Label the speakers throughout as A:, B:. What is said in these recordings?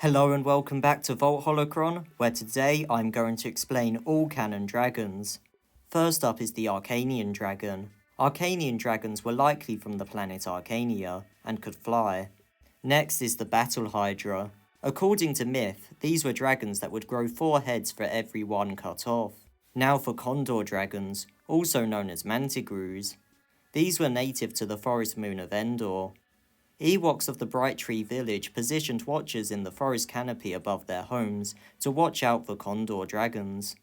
A: Hello and welcome back to Vault Holocron, where today I'm going to explain all canon dragons. First up is the Arcanian dragon. Arcanian dragons were likely from the planet Arcania, and could fly. Next is the Battle Hydra. According to myth, these were dragons that would grow 4 heads for every one cut off. Now for Condor dragons, also known as Mantigrues. These were native to the forest moon of Endor. Ewoks of the Bright Tree Village positioned watchers in the forest canopy above their homes to watch out for condor dragons.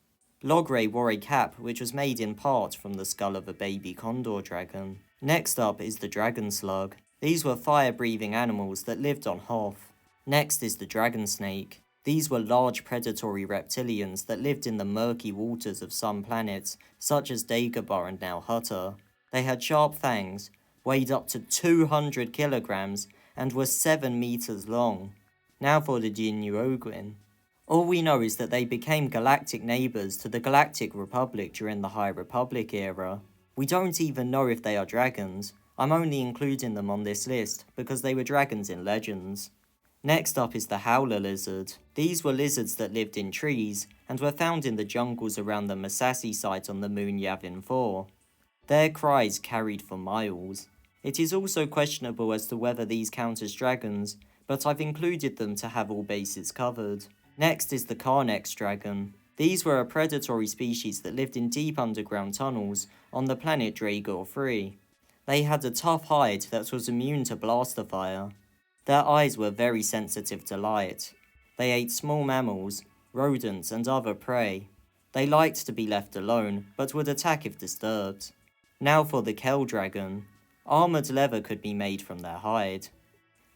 A: Logray wore a cap which was made in part from the skull of a baby condor dragon. Next up is the dragon slug. These were fire-breathing animals that lived on Hoth. Next is the dragon snake. These were large predatory reptilians that lived in the murky waters of some planets, such as Dagobah and now Hutta. They had sharp fangs, weighed up to 200 kilograms, and were 7 meters long. Now for the Jinyuogwin. All we know is that they became galactic neighbors to the Galactic Republic during the High Republic era. We don't even know if they are dragons. I'm only including them on this list because they were dragons in legends. Next up is the howler lizard. These were lizards that lived in trees and were found in the jungles around the Massassi site on the moon Yavin 4. Their cries carried for miles. It is also questionable as to whether these count as dragons, but I've included them to have all bases covered. Next is the Carnex dragon. These were a predatory species that lived in deep underground tunnels on the planet Dragor 3. They had a tough hide that was immune to blaster fire. Their eyes were very sensitive to light. They ate small mammals, rodents and other prey. They liked to be left alone, but would attack if disturbed. Now for the Kell dragon. Armoured leather could be made from their hide.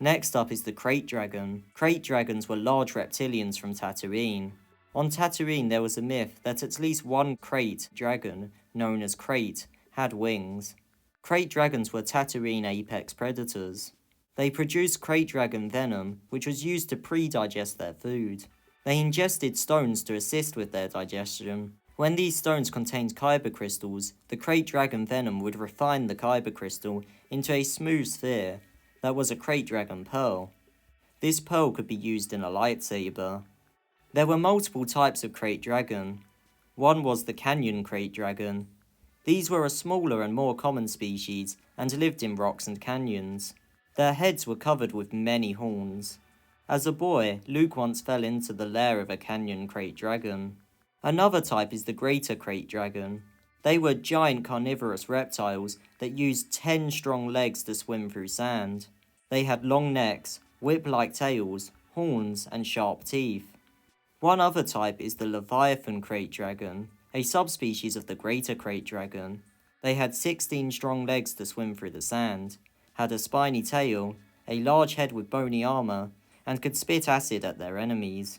A: Next up is the Krayt dragon. Krayt dragons were large reptilians from Tatooine. On Tatooine there was a myth that at least one Krayt dragon, known as Krayt, had wings. Krayt dragons were Tatooine apex predators. They produced Krayt dragon venom, which was used to pre-digest their food. They ingested stones to assist with their digestion. When these stones contained kyber crystals, the Krayt dragon venom would refine the kyber crystal into a smooth sphere that was a Krayt dragon pearl. This pearl could be used in a lightsaber. There were multiple types of Krayt dragon. One was the Canyon Krayt dragon. These were a smaller and more common species and lived in rocks and canyons. Their heads were covered with many horns. As a boy, Luke once fell into the lair of a Canyon Krayt dragon. Another type is the Greater Krayt dragon. They were giant carnivorous reptiles that used 10 strong legs to swim through sand. They had long necks, whip-like tails, horns, and sharp teeth. One other type is the Leviathan Krayt dragon, a subspecies of the Greater Krayt dragon. They had 16 strong legs to swim through the sand, had a spiny tail, a large head with bony armor, and could spit acid at their enemies.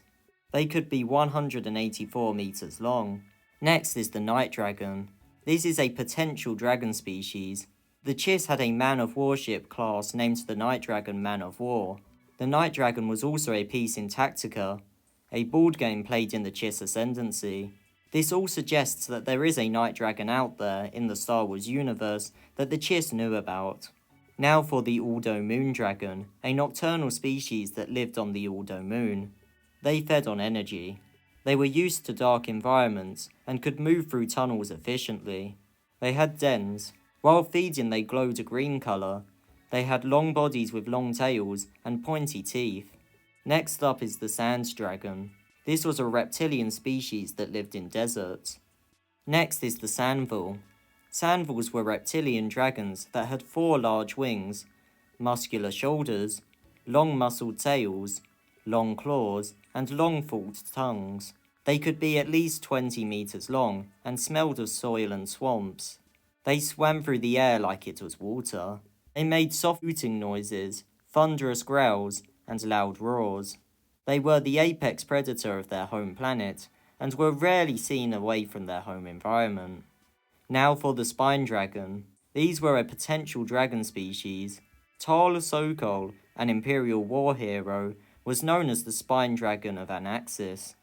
A: They could be 184 meters long. Next is the Night Dragon. This is a potential dragon species. The Chiss had a Man of Warship class named the Night Dragon Man of War. The Night Dragon was also a piece in Tactica, a board game played in the Chiss Ascendancy. This all suggests that there is a Night Dragon out there in the Star Wars universe that the Chiss knew about. Now for the Aldo Moon Dragon, a nocturnal species that lived on the Aldo Moon. They fed on energy. They were used to dark environments and could move through tunnels efficiently. They had dens. While feeding they glowed a green colour. They had long bodies with long tails and pointy teeth. Next up is the Sand Dragon. This was a reptilian species that lived in deserts. Next is the Sandvul. Sandvuls were reptilian dragons that had 4 large wings, muscular shoulders, long muscled tails, long claws, and long forked tongues. They could be at least 20 meters long and smelled of soil and swamps. They swam through the air like it was water. They made soft hooting noises, thunderous growls, and loud roars. They were the apex predator of their home planet and were rarely seen away from their home environment. Now for the Spine Dragon. These were a potential dragon species. Tal Sokol, an Imperial war hero, was known as the Spine Dragon of Anaxis.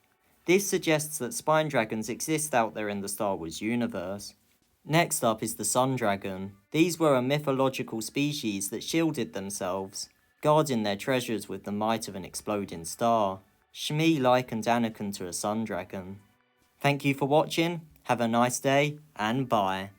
A: This suggests that spine dragons exist out there in the Star Wars universe. Next up is the Sun Dragon. These were a mythological species that shielded themselves. guarding their treasures with the might of an exploding star. Shmi likened Anakin to a sun dragon. Thank you for watching, have a nice day, and bye.